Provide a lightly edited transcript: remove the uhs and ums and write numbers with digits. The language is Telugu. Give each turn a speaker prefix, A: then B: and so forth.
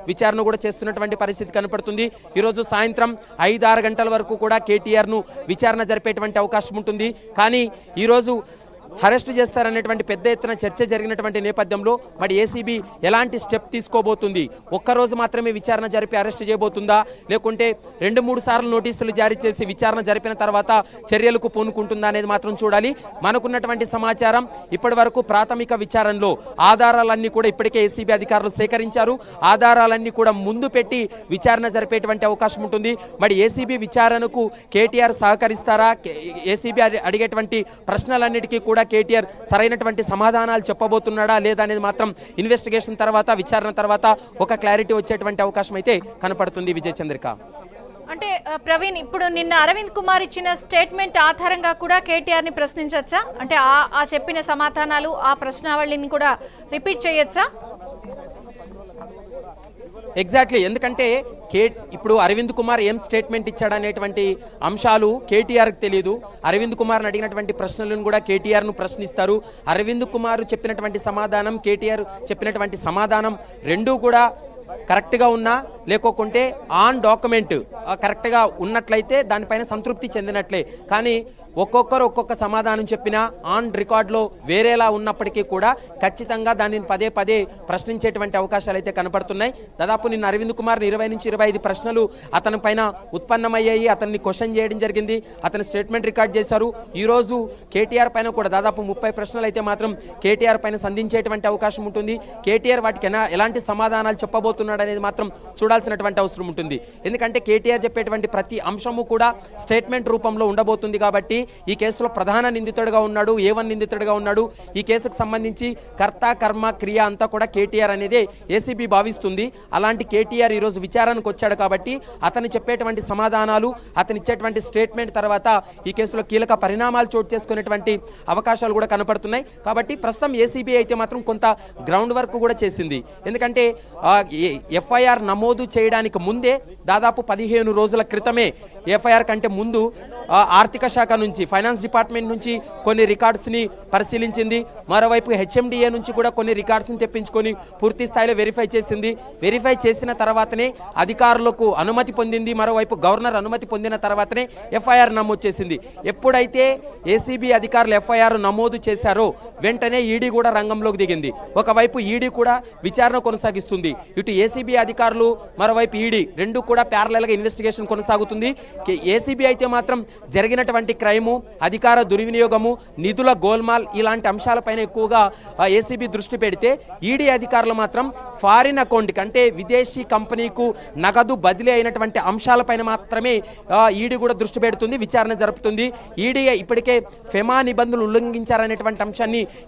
A: విచారణ కూడా చేస్తున్నటువంటి పరిస్థితి కనపడుతుంది. ఈరోజు సాయంత్రం 5-6 గంటల వరకు కూడా కేటీఆర్ను విచారణ జరిపేటువంటి అవకాశం ఉంటుంది. కానీ ఈరోజు అరెస్ట్ చేస్తారనేటువంటి పెద్ద ఎత్తున చర్చ జరిగినటువంటి నేపథ్యంలో మరి ఏసీబీ ఎలాంటి స్టెప్ తీసుకోబోతుంది? ఒక్కరోజు మాత్రమే విచారణ జరిపి అరెస్ట్ చేయబోతుందా, లేకుంటే 2-3 సార్లు నోటీసులు జారీ చేసి విచారణ జరిపిన తర్వాత చర్యలకు పూనుకుంటుందా అనేది మాత్రం చూడాలి. మనకున్నటువంటి సమాచారం ఇప్పటి వరకు ప్రాథమిక విచారణలో ఆధారాలన్నీ కూడా ఇప్పటికే ఏసీబీ అధికారులు సేకరించారు. ఆధారాలన్నీ కూడా ముందు పెట్టి విచారణ జరిపేటువంటి అవకాశం ఉంటుంది. మరి ఏసీబీ విచారణకు కేటీఆర్ సహకరిస్తారా? ఏసీబీ అడిగేటువంటి ప్రశ్నలన్నిటికీ కూడా కేటీఆర్ సరైనటువంటి సమాధానాలు చెప్పబోతున్నాడా లేదా అనేది మాత్రం ఇన్వెస్టిగేషన్ తర్వాత, విచారణ తర్వాత ఒక క్లారిటీ వచ్చేటువంటి అవకాశం అయితే కనపడుతుంది. విజయ్ చంద్రిక,
B: అంటే ప్రవీణ్, ఇప్పుడు నిన్న అరవింద్ కుమార్ ఇచ్చిన స్టేట్మెంట్ ఆధారంగా కూడా కేటీఆర్ ని ప్రశ్నించచ్చా? అంటే ఆ చెప్పిన సమాధానాలు, ఆ ప్రశ్నావళిని కూడా రిపీట్ చేయొచ్చా?
A: ఎగ్జాక్ట్లీ, ఎందుకంటే ఇప్పుడు అరవింద్ కుమార్ ఏం స్టేట్మెంట్ ఇచ్చాడనేటువంటి అంశాలు కేటీఆర్కి తెలియదు. అరవింద్ కుమార్ని అడిగినటువంటి ప్రశ్నలను కూడా కేటీఆర్ను ప్రశ్నిస్తారు. అరవింద్ కుమార్ చెప్పినటువంటి సమాధానం, కేటీఆర్ చెప్పినటువంటి సమాధానం రెండూ కూడా కరెక్ట్గా ఉన్నా లేకోకుంటే ఆన్ డాక్యుమెంట్ కరెక్ట్గా ఉన్నట్లయితే దానిపైన సంతృప్తి చెందినట్లే. కానీ ఒక్కొక్కరు ఒక్కొక్క సమాధానం చెప్పినా ఆన్ రికార్డులో వేరేలా ఉన్నప్పటికీ కూడా ఖచ్చితంగా దానిని పదే పదే ప్రశ్నించేటువంటి అవకాశాలు అయితే కనపడుతున్నాయి. దాదాపు నిన్న అరవింద్ కుమార్ 20-25 ప్రశ్నలు అతని పైన ఉత్పన్నమయ్యాయి. అతన్ని క్వశ్చన్ చేయడం జరిగింది. అతని స్టేట్మెంట్ రికార్డ్ చేశారు. ఈరోజు కేటీఆర్ పైన కూడా దాదాపు 30 ప్రశ్నలు అయితే మాత్రం కేటీఆర్ పైన సంధించేటువంటి అవకాశం ఉంటుంది. కేటీఆర్ వాటికి ఎలాంటి సమాధానాలు చెప్పబోతున్నాడు అనేది మాత్రం చూడాల్సినటువంటి అవసరం ఉంటుంది. ఎందుకంటే కేటీఆర్ చెప్పేటువంటి ప్రతి అంశము కూడా స్టేట్మెంట్ రూపంలో ఉండబోతుంది. కాబట్టి ఈ కేసులో ప్రధాన నిందితుడిగా ఉన్నాడు, A1 నిందితుడిగా ఉన్నాడు. ఈ కేసుకు సంబంధించి కర్త కర్మ క్రియ అంతా కూడా కేటీఆర్ అనేది ఏసీబీ భావిస్తుంది. అలాంటి కేటీఆర్ ఈరోజు విచారణకు వచ్చాడు కాబట్టి అతను చెప్పేటువంటి సమాధానాలు, అతను ఇచ్చేటువంటి స్టేట్మెంట్ తర్వాత ఈ కేసులో కీలక పరిణామాలు చోటు చేసుకునేటువంటి అవకాశాలు కూడా కనపడుతున్నాయి. కాబట్టి ప్రస్తుతం ఏసీబీ అయితే మాత్రం కొంత గ్రౌండ్ వర్క్ కూడా చేసింది. ఎందుకంటే ఎఫ్ఐఆర్ నమోదు చేయడానికి ముందే దాదాపు 15 రోజుల క్రితమే ఎఫ్ఐఆర్ కంటే ముందు ఆర్థిక శాఖ నుంచి, ఫైనాన్స్ డిపార్ట్మెంట్ నుంచి కొన్ని రికార్డ్స్ని పరిశీలించింది. మరోవైపు హెచ్ఎండిఏ నుంచి కూడా కొన్ని రికార్డ్స్ని తెప్పించుకొని పూర్తి స్థాయిలో వెరిఫై చేసింది. వెరిఫై చేసిన తర్వాతనే అధికారులకు అనుమతి పొందింది. మరోవైపు గవర్నర్ అనుమతి పొందిన తర్వాతనే ఎఫ్ఐఆర్ నమోదు చేసింది. ఎప్పుడైతే ఏసీబీ అధికారులు ఎఫ్ఐఆర్ నమోదు చేశారో వెంటనే ఈడీ కూడా రంగంలోకి దిగింది. ఒకవైపు ఈడీ కూడా విచారణ కొనసాగిస్తుంది. ఇటు ఏసీబీ అధికారులు, మరోవైపు ఈడీ రెండు కూడా ప్యారలల్గా ఇన్వెస్టిగేషన్ కొనసాగుతుంది. ఏసీబీ అయితే మాత్రం జరిగినటువంటి క్రైము, అధికార దుర్వినియోగము, నిధుల గోల్మాల్ ఇలాంటి అంశాలపైన ఎక్కువగా ఏసీబీ దృష్టి పెడితే ఈడీ అధికారులు మాత్రం ఫారిన్ అకౌంట్కి, అంటే విదేశీ కంపెనీకు నగదు బదిలీ అయినటువంటి అంశాలపైన మాత్రమే ఈడీ కూడా దృష్టి పెడుతుంది, విచారణ జరుపుతుంది. ఈడీ ఇప్పటికే ఫెమా నిబంధనలు ఉల్లంఘించారనేటువంటి అంశాన్ని